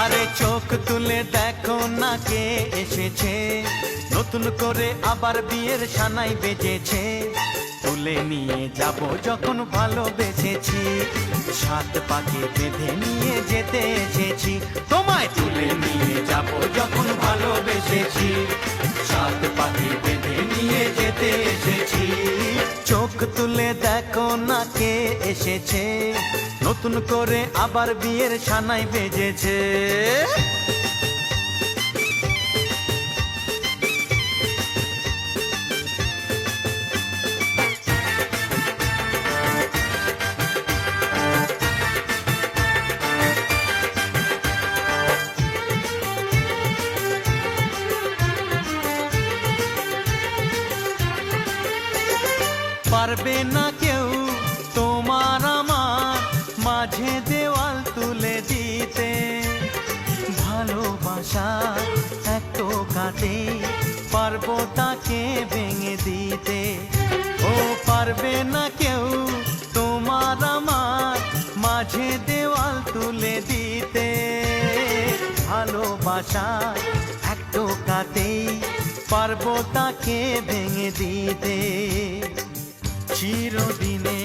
আরে চোখ তুলে দেখো না কে এসেছে, নতুন করে আবার বিয়ের সানাই বেজেছে। তুলে নিয়ে যাব যখন ভালোবেসেছি, সাত পাকে বেঁধে নিয়ে যেতে এসেছি। তোমায় তুলে নিয়ে যাব যখন ভালোবেসেছি, সাত পাকে বেঁধে নিয়ে যেতে এসেছি। চোখ তুলে দেখো না কে এসেছে, নতুন করে আবার বিয়ের সানাই বেজেছে। পারবে না কেউ তোমার আমার মাঝে দেওয়াল তুলে দিতে, ভালোবাসা এত কাটে পারবো তাকে ভেঙে দিতে। ও পারবে না কেউ তোমার আমার মাঝে দেওয়াল তুলে দিতে, ভালোবাসা এত কাটে পারবো তাকে ভেঙে দিতে। চিরদিনে